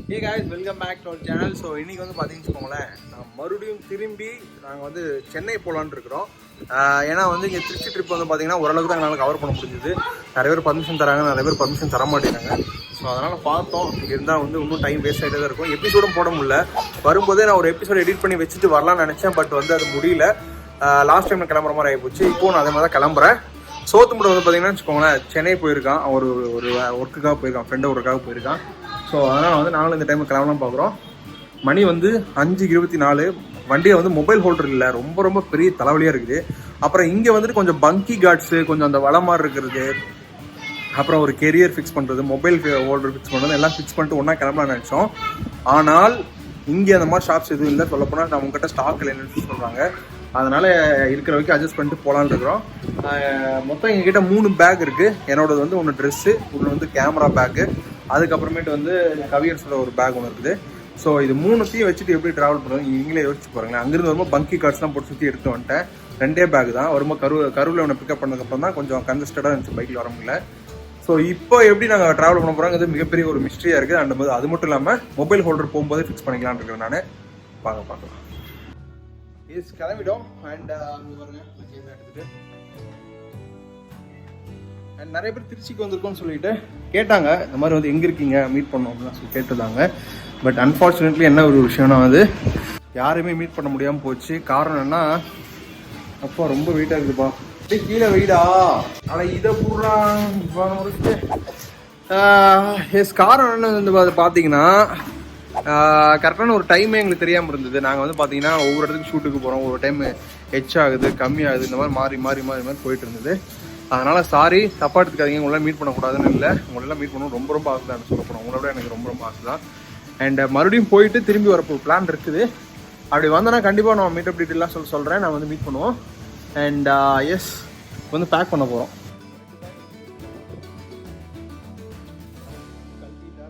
Hey guys, welcome back to our channel. So இன்னைக்கு வந்து பாத்தீங்கன்னு வச்சுக்கோங்களேன், நான் மறுபடியும் திரும்பி நாங்கள் வந்து சென்னை போகலான்னு இருக்கிறோம். ஏன்னா வந்து இங்கே திருச்சி ட்ரிப் வந்து பார்த்தீங்கன்னா ஓரளவுக்கு தான் எங்களால் கவர் பண்ண முடிஞ்சுது. நிறைய பேர் பர்மிஷன் தராங்க, நிறைய பேர் பர்மிஷன் தர மாட்டேங்கிறாங்க. ஸோ அதனால் பார்த்தோம், இங்கே இருந்தால் வந்து இன்னும் டைம் வேஸ்ட் ஆகிட்டே தான் இருக்கும். எபிசோடும் போட முடியல. வரும்போதே நான் ஒரு எபிசோட் எடிட் பண்ணி வச்சுட்டு வரலாம்னு நினச்சேன், பட் வந்து அது முடியல. லாஸ்ட் டைம் கிளம்புற மாதிரி ஆகிப்போச்சு. இப்போ நான் அதே மாதிரி தான் கிளம்புறேன். சோத்துமுறை வந்து பார்த்தீங்கன்னா வச்சுக்கோங்களேன், சென்னை போயிருக்கான், ஒரு ஒர்க்குக்காக போயிருக்கான், ஃப்ரெண்டு ஒர்க்காக போயிருக்கான். ஸோ அதனால் வந்து நாங்களும் இந்த டைமில் கிளம்பலாம் பார்க்குறோம். மணி வந்து 5:24. வண்டியில் வந்து மொபைல் ஹோல்டர் இல்லை, ரொம்ப பெரிய தலைவலியாக இருக்குது. அப்புறம் இங்கே வந்துட்டு கொஞ்சம் பங்கி கார்ட்ஸு, கொஞ்சம் அந்த வலை மாதிரி இருக்கிறது, அப்புறம் ஒரு கெரியர் ஃபிக்ஸ் பண்ணுறது, மொபைல் ஹோல்டர் ஃபிக்ஸ் பண்ணுறது எல்லாம் ஃபிக்ஸ் பண்ணிட்டு ஒன்றா கிளம்பலாம்னு நினச்சோம். ஆனால் இங்கே அந்த மாதிரி ஷாப்ஸ் எதுவும் இல்லை. சொல்லப்போனால் நான் உங்கள்கிட்ட ஸ்டாக் இல்லைன்னு சொல்கிறாங்க. அதனால் இருக்கிற வரைக்கும் அட்ஜஸ்ட் பண்ணிட்டு போகலான்னு இருக்கிறோம். மொத்தம் எங்ககிட்ட 3 பேக் இருக்குது. என்னோடது வந்து ஒன்று ட்ரெஸ்ஸு, ஒன்று வந்து கேமரா பேக்கு, அதுக்கப்புறமேட்டு வந்து கவியர்ஸோட ஒரு பேக் ஒன்று இருக்குது. ஸோ இது 3த்தையும் வச்சுட்டு எப்படி ட்ராவல் பண்ணுறது நீங்களே யோசிச்சு பாருங்களேன். அங்கேருந்து வரும்போது பங்கி கார்ட்ஸ்லாம் போட்டு சுற்றி எடுத்து வந்துட்டேன். 2 பேக் தான். வரும்போது கரூரில் ஒன்று பிக்கப் பண்ணதுக்கப்புறம் தான் கொஞ்சம் கன்ஜஸ்டடாக இருந்துச்சு, பைக்கில் வர முடியல. ஸோ இப்போ எப்படி நாங்கள் ட்ராவல் பண்ண போகிறோங்கிறது மிகப்பெரிய ஒரு மிஸ்ட்ரியாக இருக்குது. அண்ட் அது மட்டும் இல்லாமல் மொபைல் ஹோல்டர் போகும்போது ஃபிக்ஸ் பண்ணிக்கலான்னு இருக்கிறேன் நான். பார்க்கலாம். எஸ், கிளம்பிட்டோம். அண்ட் அங்கே பாருங்க, எடுத்துகிட்டு அண்ட் நிறைய பேர் திருச்சிக்கு வந்திருக்கோன்னு சொல்லிட்டு கேட்டாங்க. இந்த மாதிரி வந்து எங்கே இருக்கீங்க, மீட் பண்ணோம் அப்படின்னு சொல்லி கேட்டிருந்தாங்க. பட் அன்ஃபார்ச்சுனேட்லி என்ன ஒரு விஷயம்னா வந்து யாருமே மீட் பண்ண முடியாமல் போச்சு. காரணம் என்ன, அப்பா ரொம்ப வெயிட்டாக இருக்குதுப்பா, கீழே வெயிடா, ஆனால் இதை போடுறான். எஸ், காரணம் என்ன வந்து பார்த்தீங்கன்னா கரெக்டான ஒரு டைமே எங்களுக்கு தெரியாமல் இருந்தது. நாங்கள் வந்து பார்த்தீங்கன்னா ஒவ்வொரு இடத்துக்கு ஷூட்டுக்கு போகிறோம். ஒரு டைம் ஹெச் ஆகுது, கம்மியாகுது, இந்த மாதிரி மாறி போயிட்டு இருந்தது. அதனால் சாரி, தப்பா எடுத்துக்காதீங்க. உங்களெல்லாம் மீட் பண்ணக்கூடாதுன்னு இல்லை, உங்களெல்லாம் மீட் பண்ணணும் ரொம்ப ஆசை தான் சொல்ல போனோம். உங்களோட எனக்கு ரொம்ப ஆசை தான். அண்ட் மறுபடியும் போயிட்டு திரும்பி வரப்போ பிளான் இருக்குது. அப்படி வந்தோன்னா கண்டிப்பாக நான் மீட்டப் டீட்டெயிலாம் சொல்கிறேன். நான் வந்து மீட் பண்ணுவோம். அண்ட் எஸ், வந்து பேக் பண்ண போகிறோம்.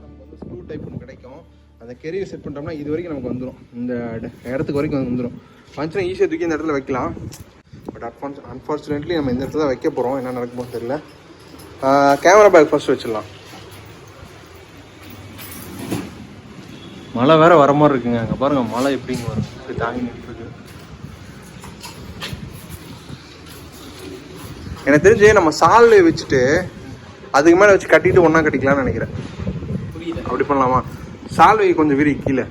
நமக்கு வந்து ஸ்க்ரூ டைப் ஒன்று கிடைக்கும். அந்த கெரியர் செட் பண்ணுறோம்னா இது வரைக்கும் நமக்கு வந்துடும், இந்த இடத்துக்கு வரைக்கும் வந்துடும். வந்துச்சுன்னா ஈஸியாக தூக்கி இந்த இடத்துல வைக்கலாம். பட் அன்ஃபார்ச்சுனேட்லி நம்ம இந்த இடத்துல தான் வைக்க போகிறோம். என்ன நடக்குமோ தெரியல. கேமரா பேக் ஃபர்ஸ்ட் வச்சிடலாம். மழை வேற வர மாதிரி இருக்குங்க. அங்கே பாருங்கள், மழை எப்படிங்க வரும், இப்படி தாங்கி நின்றுருக்கு. எனக்கு தெரிஞ்சு நம்ம சால்வை வச்சுட்டு அதுக்கு மேலே வச்சு கட்டிட்டு ஒன்றா கட்டிக்கலாம்னு நினைக்கிறேன். அப்படி பண்ணலாமா? சால்வை கொஞ்சம் விரி கீழே.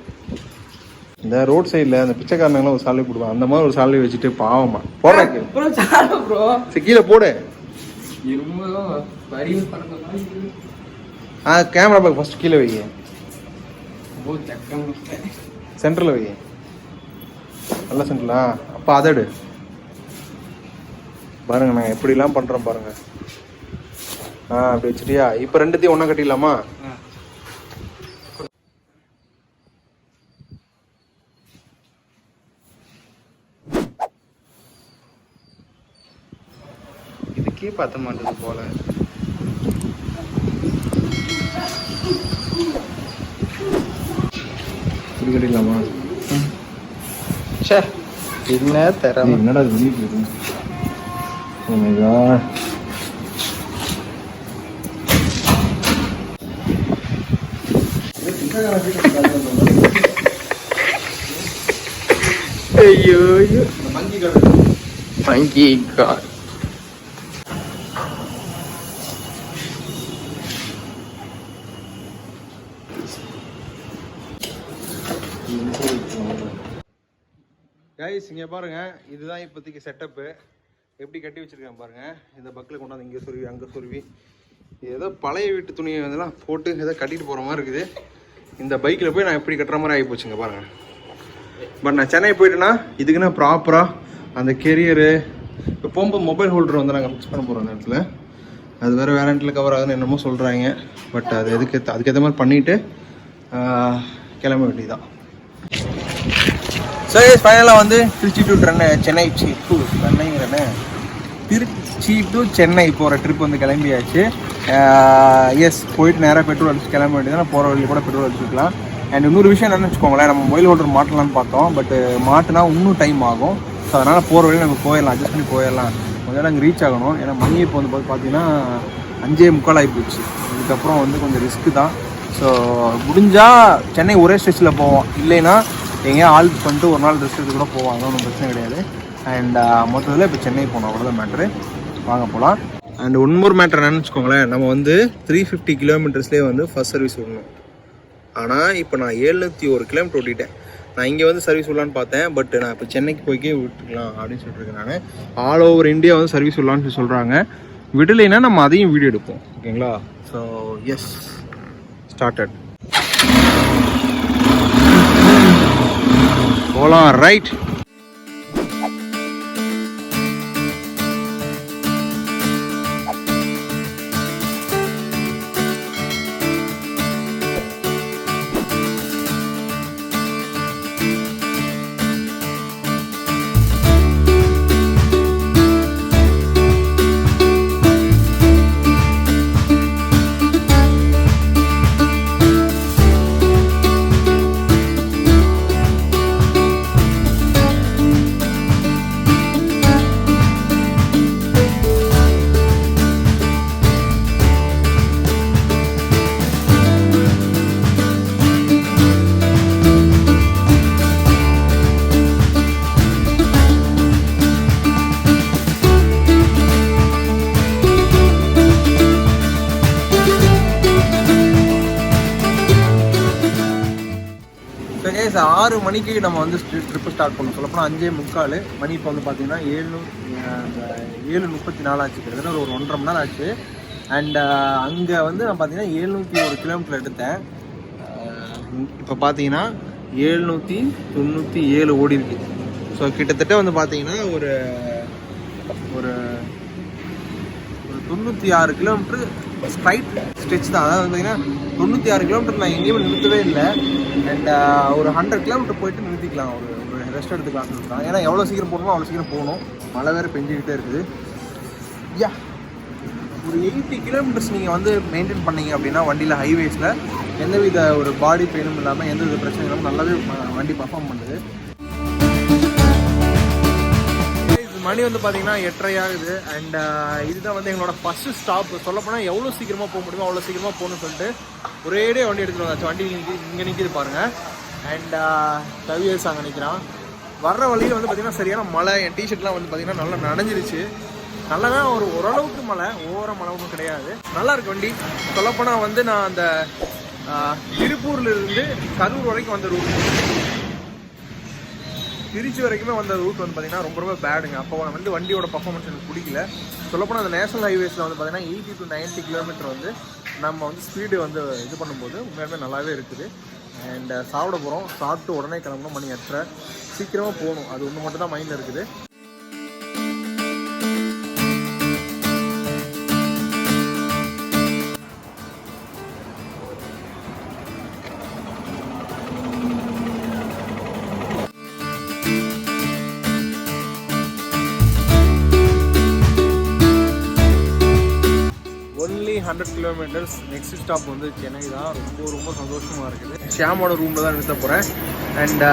இந்த ரோட் சைடில் அந்த பிச்சைக்காரங்களாம் ஒரு சால்வை போடுவாங்க, அந்த மாதிரி ஒரு சால்வை வச்சுட்டு பாவமா போடுறேன். கீழே போடு. கேமரா பேக் ஃபர்ஸ்ட் கீழே வைங்க, சென்டரில் வைங்க, நல்ல சென்டர்லா. அப்போ அதடு பாருங்க, நாங்கள் எப்படிலாம் பண்ணுறோம் பாருங்க. அப்படி வச்சுட்டியா? இப்போ 2த்தையும் ஒன்றா கட்டிடலாமா? பார்த்த மாட்டது போல. கட்டிடலாமா? என்ன தர, என்னடா வெளியே ஐயோ மங்கி கார். கைஸ், இங்கே பாருங்கள், இதுதான் இப்போதைக்கு செட்டப்பு. எப்படி கட்டி வச்சுருக்கேன் பாருங்கள். இந்த பக்கில் கொண்டாந்து இங்கே சொருவி, அங்கே சொருவி, ஏதோ பழைய வீட்டு துணியை இதெல்லாம் போட்டு ஏதோ கட்டிட்டு போகிற மாதிரி இருக்குது. இந்த பைக்கில் போய் நான் எப்படி கட்டுற மாதிரி ஆகி போச்சுங்க பாருங்கள். பட் நான் சென்னை போயிட்டேன்னா இதுக்குன்னா ப்ராப்பராக அந்த கெரியரு, இப்போ போகும்போது மொபைல் ஹோல்டர் வந்து நாங்கள் ஃபிக்ஸ் பண்ண போகிறோம் அந்த இடத்துல. அது வேறு வேரண்ட்டில் கவர் ஆகுதுன்னு என்னமோ சொல்கிறாங்க. பட் அது அதுக்கேற்ற மாதிரி பண்ணிவிட்டு கிளம்ப வேண்டியதுதான். ஸோ ஃபைனலாக வந்து திருச்சி டு சென்னை திருச்சி டு சென்னை போகிற ட்ரிப் வந்து கிளம்பியாச்சு. எஸ், போயிட்டு நேராக பெட்ரோல் அடிச்சு கிளம்ப வேண்டியது. போகிற வழியில் கூட பெட்ரோல் அடிச்சுக்கலாம். அண்ட் இன்னொரு விஷயம் என்னென்னு வச்சுக்கோங்களேன், நம்ம மொபைல் ஹோல்டர் மாட்டலான்னு பார்த்தோம். பட் மாட்டினா இன்னும் டைம் ஆகும். ஸோ அதனால் போகிற வழியில் நம்ம போயிடலாம், அட்ஜஸ்ட் பண்ணி போயிடலாம். முதல்ல அங்கே ரீச் ஆகணும். ஏன்னா மணி இப்போ வந்து பார்த்தீங்கன்னா 5:45 ஆகி போச்சு. இதுக்கப்புறம் வந்து கொஞ்சம் ரிஸ்க்கு தான். ஸோ முடிஞ்சால் சென்னை ஒரே ஸ்ட்ரெச்சில் போவோம், இல்லைன்னா எங்கேயா ஆல்ட் பண்ணிட்டு ஒரு நாள் ரெஸ்ட் எடுத்து கூட போவோம், அதெல்லாம் ஒன்றும் பிரச்சனை கிடையாது. அண்ட் மொத்தத்தில் இப்போ சென்னை போகணும், அவ்வளோதான் மேட்ரு. வாங்க போகலாம். அண்ட் ஒன் மோர் மேட்ரு என்னன்னு வச்சுக்கோங்களேன், நம்ம வந்து 350 கிலோமீட்டர்ஸ்லேயே வந்து ஃபஸ்ட் சர்வீஸ் விடணும். ஆனால் இப்போ நான் 701 கிலோமீட்டர் ஓட்டிட்டேன். நான் இங்கே வந்து சர்வீஸ் விடலான்னு பார்த்தேன், பட் நான் இப்போ சென்னைக்கு போய்க்கே விட்டுக்கலாம் அப்படின்னு சொல்லிட்டுருக்கேன். நான் ஆல் ஓவர் இந்தியா வந்து சர்வீஸ் விடலான்னு சொல்லி சொல்கிறாங்க. விடலைன்னா நம்ம அதையும் வீடியோ எடுப்போம், ஓகேங்களா? ஸோ எஸ், ஸ்டார்டட் போகலாம். ரைட். கைஸ் 6 மணிக்கு நம்ம வந்து ட்ரிப்பு ஸ்டார்ட் பண்ணோம். சொல்லப்போனால் 5:45 மணி. இப்போ வந்து பார்த்தீங்கன்னா 7:34 ஆச்சு, கிட்டத்தட்ட ஒரு 1.5 மணி நேரம் ஆச்சு. அண்ட் அங்கே வந்து நான் பார்த்தீங்கன்னா 701 கிலோமீட்டர் எடுத்தேன். இப்போ பார்த்தீங்கன்னா 797 ஓடி இருக்கு. ஸோ கிட்டத்தட்ட வந்து பார்த்தீங்கன்னா ஒரு ஒரு 96 கிலோமீட்டர் ஸ்ட்ரைட் ஸ்ட்ரெச் தான். அதாவது பார்த்தீங்கன்னா 96 கிலோமீட்டர் நான் எங்கேயுமே நிறுத்தவே இல்லை. அண்ட் ஒரு 100 கிலோமீட்டர் போயிட்டு நிறுத்திக்கலாம், ஒரு ரெஸ்ட் எடுத்துக்கலாம் சொல்லிட்டான். ஏன்னா எவ்வளோ சீக்கிரம் போகணுமோ அவ்வளோ சீக்கிரம் போகணும். மழை வேறு பெஞ்சிக்கிட்டே இருக்குது. யா, ஒரு 80 கிலோமீட்டர்ஸ் நீங்கள் வந்து மெயின்டைன் பண்ணீங்க அப்படின்னா வண்டியில் ஹைவேஸில் எந்தவித ஒரு பாடி பெயினும் இல்லாமல் எந்தவித பிரச்சனையும் இல்லாமல் நல்லாவே வண்டி பர்ஃபார்ம் பண்ணுது. மணி வந்து பார்த்தீங்கன்னா 8:30 ஆகுது. அண்ட் இதுதான் வந்து எங்களோட ஃபஸ்ட்டு ஸ்டாப். சொல்லப்போனால் எவ்வளோ சீக்கிரமாக போக முடியுமோ அவ்வளோ சீக்கிரமாக போகணும்னு சொல்லிட்டு ஒரேடே வண்டி எடுத்துகிட்டு வந்தாச்சு. வண்டி இங்கே நிற்கிது பாருங்கள். அண்ட் கவியர்ஸ் அங்கே நிற்கிறான். வர்ற வழியில் வந்து பார்த்திங்கன்னா சரியான மழை. என் டிஷர்ட்லாம் வந்து பார்த்திங்கன்னா நல்லா நனைஞ்சிருச்சு. நல்லா ஒரு ஓரளவுக்கு மழை, ஓவர மழை ஒன்றும் கிடையாது. நல்லா இருக்கு வண்டி. சொல்லப்போனால் வந்து நான் அந்த திருப்பூர்லேருந்து கரூர் வரைக்கும் வந்த ரூட், திருச்சி வரைக்குமே வந்த ரூட் வந்து பார்த்தீங்கன்னா ரொம்ப பேடுங்க. அப்போ வந்து வண்டியோட பர்ஃபார்மன்ஸ் எனக்கு பிடிக்கல. சொல்லப்போனால் அந்த நேஷனல் ஹைவேஸில் வந்து பார்த்தீங்கன்னா 80 to 90 கிலோமீட்டர் வந்து நம்ம வந்து ஸ்பீடு வந்து இது பண்ணும்போது உண்மையாலுமே நல்லாவே இருக்குது. அண்ட் சாப்பிட போகிறோம். சாப்பிட்டு உடனே கிளம்பணும். மணி 8:30. சீக்கிரமாக போகணும், அது ஒன்று மட்டும் தான் மைண்டில் இருக்குது. only 100 kilometres. நெக்ஸ்ட் ஸ்டாப் வந்து சென்னை தான். ரொம்ப சந்தோஷமாக இருக்குது. ஷியாமோட ரூமில் தான் நிறுத்த போகிறேன். அண்ட்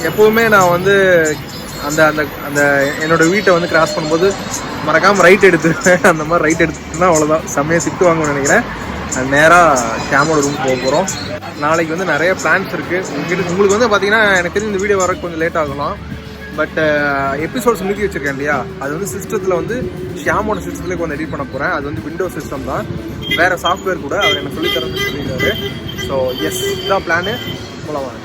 எப்போவுமே நான் வந்து அந்த அந்த அந்த என்னோட வீட்டை வந்து கிராஸ் பண்ணும்போது மறக்காமல் ரைட் எடுத்துருவேன். அந்த மாதிரி ரைட் எடுத்துட்டுனா அவ்வளோதான், செம்மையாக சிட்டு வாங்கணும்னு நினைக்கிறேன். நேராக ஷியாமோட ரூம் போக போகிறோம். நாளைக்கு வந்து நிறைய பிளான்ஸ் இருக்குது. உங்களுக்கு வந்து பார்த்தீங்கன்னா எனக்கு தெரிஞ்சு இந்த வீடியோ வர கொஞ்சம் லேட் ஆகலாம். பட் எபிசோட்ஸ் நிறுத்தி வச்சுருக்கேன் இல்லையா, அது வந்து சிஸ்டத்தில் வந்து ஷியாமோட சிஸ்டத்தில் கொஞ்சம் எடிட் பண்ண போகிறேன். அது வந்து விண்டோஸ் சிஸ்டம் தான், வேறு சாஃப்ட்வேர் கூட அவர் எனக்கு சொல்லித்தரேன்னு சொல்லியிருக்காரு. ஸோ எஸ், இதுதான் பிளானு. போகலாம் வாங்க.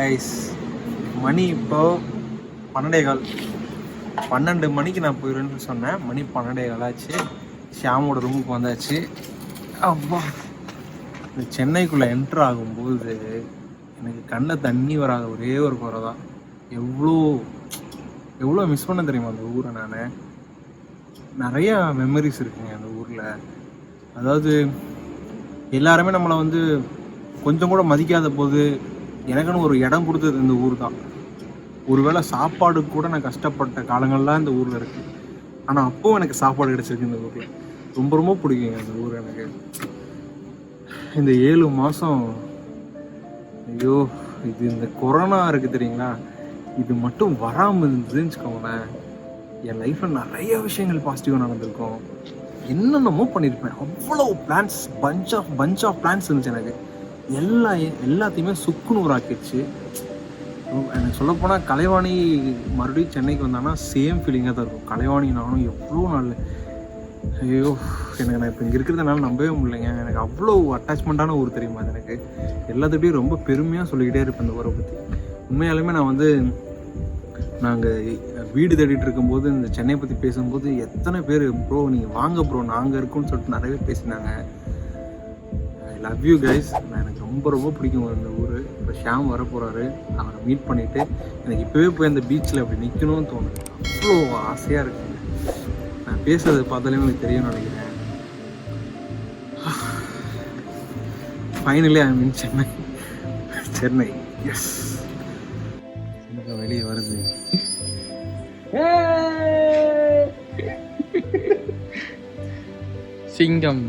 கைஸ், மணி இப்போ 12 மணிக்கு நான் போயிடுவேன்னு சொன்னேன். மணி 12 ஆச்சு. ஷியாமோட ரூமுக்கு வந்தாச்சு. அப்பா, இந்த சென்னைக்குள்ளே என்ட்ரு ஆகும்போது எனக்கு கண்ணில் தண்ணி வராத ஒரே ஒரு குறை தான். எவ்வளோ மிஸ் பண்ண தெரியுமா அந்த ஊரை. நான் நிறையா மெமரிஸ் இருக்குங்க அந்த ஊரில். அதாவது எல்லாருமே நம்மளை வந்து கொஞ்சம் கூட மதிக்காத போது எனக்குன்னு ஒரு இடம் கொடுத்தது இந்த ஊர் தான். ஒருவேளை சாப்பாடு கூட நான் கஷ்டப்பட்ட காலங்கள்லாம் இந்த ஊரில் இருக்குது. ஆனால் அப்போவும் எனக்கு சாப்பாடு கிடச்சிருக்கு இந்த ஊரில். ரொம்ப ரொம்ப பிடிக்குங்க இந்த ஊர் எனக்கு. இந்த 7 மாதம், ஐயோ, இது இந்த கொரோனா இருக்குது தெரியுங்களா, இது மட்டும் வராமல் இருந்ததுன்னு வச்சுக்கோங்களேன், என் லைஃப்பில் நிறைய விஷயங்கள் பாசிட்டிவாக நடந்திருக்கும். என்னென்னமோ பண்ணியிருப்பேன். அவ்வளோ பிளான்ஸ், பஞ்ச் ஆஃப் பிளான்ஸ் இருந்துச்சு எனக்கு. எல்லாத்தையுமே சுக்குநூறு ஆக்கிடுச்சு. எனக்கு சொல்லப்போனால் கலைவாணி மறுபடியும் சென்னைக்கு வந்தாங்கன்னா சேம் ஃபீலிங்காக தான் இருக்கும். கலைவாணி நானும் எவ்வளோ நாள், ஐயோ, எனக்கு நான் இப்போ இங்கே இருக்கிறதுனால நம்பவே முடியலைங்க. எனக்கு அவ்வளோ அட்டாச்மெண்ட்டான ஊர் தெரியுமா அது. எனக்கு எல்லாத்துட்டையும் ரொம்ப பெருமையாக சொல்லிக்கிட்டே இருப்பேன் இந்த ஊரை பற்றி. உண்மையாலுமே நான் வந்து நாங்கள் வீடு தேடிட்டு இருக்கும்போது இந்த சென்னையை பற்றி பேசும்போது எத்தனை பேர் ப்ரோ நீங்கள் வாங்க ப்ரோ நாங்கள் இருக்கோம்னு சொல்லிட்டு நிறைய பேர் பேசினாங்க. I love you guys. எனக்கு ரொம்ப ரொம்ப பிடிக்கும் இந்த ஊர். இப்போ ஷியாம் வர போகிறாரு, அவரை மீட் பண்ணிவிட்டு எனக்கு இப்போவே போய் அந்த பீச்சில் அப்படி நிற்கணும்னு தோணுது. அவ்வளோ ஆசையாக இருக்குங்க. நான் பேசுறது பார்த்தாலே எனக்கு தெரியும்னு நினைக்கிறேன். Finally I mean Chennai. Yes, வெளியே வருது. சிங்கம்.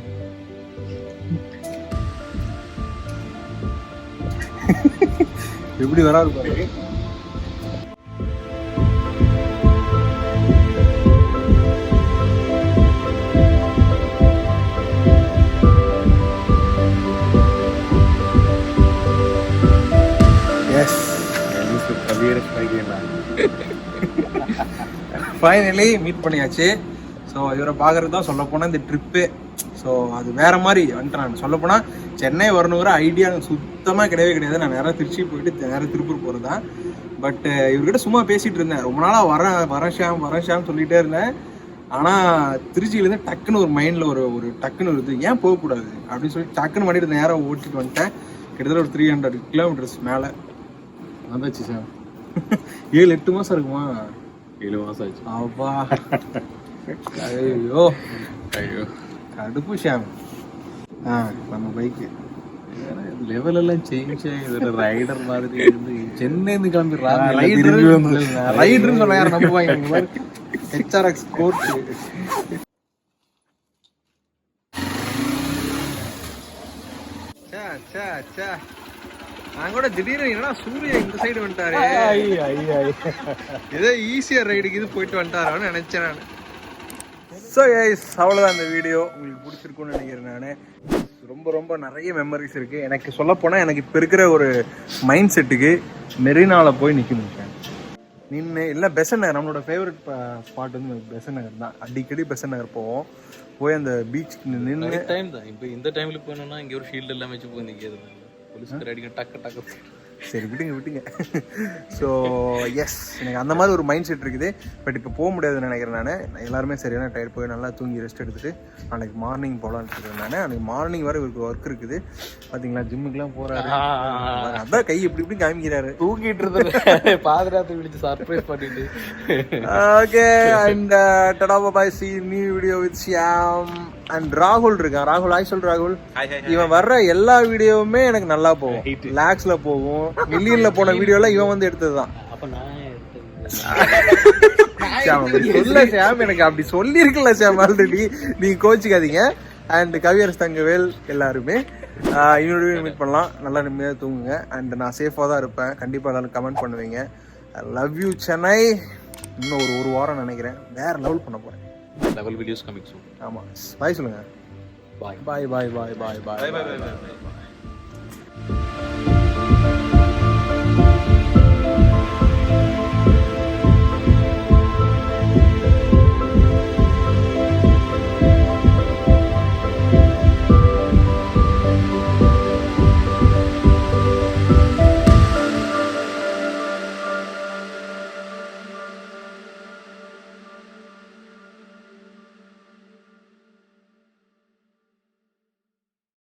எப்படி வராது பாரு. ஃபைனலி மீட் பண்ணியாச்சு. ஸோ இவரை பார்க்குறது தான் சொல்லப்போனால் இந்த ட்ரிப்பு. ஸோ அது வேறு மாதிரி வந்துட்டு நான் சொல்லப்போனால் சென்னை வரணுங்கிற ஐடியா எனக்கு சுத்தமாக கிடையவே கிடையாது. நான் நேராக திருச்சி போயிட்டு நேராக திருப்பூர் போகிறது தான். பட் இவர்கிட்ட சும்மா பேசிகிட்டு இருந்தேன். ரொம்ப நாளாக வரேன் ஷாம் சொல்லிகிட்டே இருந்தேன். ஆனால் திருச்சியிலேருந்து டக்குன்னு ஒரு மைண்டில் ஒரு டக்குன்னு வருது, ஏன் போகக்கூடாது அப்படின்னு சொல்லி டக்குன்னு பண்ணிட்டு நேராக ஓட்டிட்டு வந்துட்டேன். கிட்டத்தட்ட ஒரு 300 கிலோமீட்டர்ஸ் மேலே வந்தாச்சு சார். 7-8 மாதம் இருக்குமா? 7 மாதம் ஆச்சு. அப்பா, ஐயோ கடுப்பு ஷாம். நம்ம பைக்கு லெவல் எல்லாம் சேஞ்ச் ஆகி ரைடர் மாதிரி இருந்து சென்னைன்னு கிளம்பி ரைடர்னு சொன்னா யாரும் நம்புவாங்க? HRX coat. நான் கூட திடீர்னு என்னடா சூரிய இந்த சைடு வந்துட்டாரு, ஏதோ ஈஸியர் ரைடுக்கு இது போயிட்டு வந்துட்டாரான்னு நினைச்சேன் நான். ஸோ கைஸ், அவ்வளோதான் இந்த வீடியோ. உங்களுக்கு பிடிச்சிருக்குன்னு நினைக்கிறேன். நான் ரொம்ப ரொம்ப நிறைய மெமரிஸ் இருக்குது எனக்கு. சொல்லப்போனால் எனக்கு இப்போ இருக்கிற ஒரு மைண்ட் செட்டுக்கு மெரினாவில் போய் நிற்கணும் நின்று. இல்லை பெசன் நகர், நம்மளோட ஃபேவரட் ஸ்பாட் வந்து பெசன் நகர் தான். அடிக்கடி பெசன் நகர் போவோம். போய் அந்த பீச்சுக்கு நின்று டைம் தான். இப்போ இந்த டைமில் போகணுன்னா இங்கே ஒரு ஷீல்டு எல்லாம் வச்சு போய் நிற்கிறது, போலீஸ்கார் அடிக்க டக்கு. சரி விட்டுங்க. ஸோ எஸ், எனக்கு அந்த மாதிரி ஒரு மைண்ட் செட் இருக்குது. பட் இப்போ போக முடியாதுன்னு நினைக்கிறேன். நான் எல்லாருமே சரியான டயர் போய் நல்லா தூங்கி ரெஸ்ட் எடுத்துகிட்டு நாளைக்கு மார்னிங் போகலான்னு இருக்கேன். நான் அன்றைக்கி மார்னிங் வரை இவருக்கு ஒர்க் இருக்குது. பார்த்தீங்களா, ஜிம்முக்குலாம் போகிறாரு. அதான் கை இப்படி காமிக்கிறாரு, தூங்கிட்டு இருந்தது. பாதுகாத்து விழிச்சு சர்ப்ரைஸ் பண்ணிட்டு. Okay, and tata bye. See new video with Shyam and ராகுல் இருக்கான். ராகுல், ஹாய் சொல் ராகுல். இவன் வர்ற எல்லா வீடியோவுமே எனக்கு நல்லா போகும். லேக்ஸ்ல போகும், மில்லியன்ல போன வீடியோல இவன் வந்து எடுத்ததுதான். எனக்கு அப்படி சொல்லி இருக்கல சாம் ஆல்ரெடி. நீங்க கோச்சிக்காதீங்க. அண்ட் கவியரசு தங்கவேல் எல்லாருமே இன்னொரு மீட் பண்ணலாம். நல்லா நிம்மதியாக தூங்குங்க. அண்ட் நான் சேஃபாக தான் இருப்பேன். கண்டிப்பாக எல்லாரும் கமெண்ட் பண்ணுவீங்க. Love you Chennai. இன்னும் ஒரு வாரம் நினைக்கிறேன் வேற லெவல் பண்ண போறேன். Level videos coming soon. ஆமா, பாய் சொல்லுங்க. பாய் பாய் பாய் பாய் பாய் பாய் பாய் பாய்.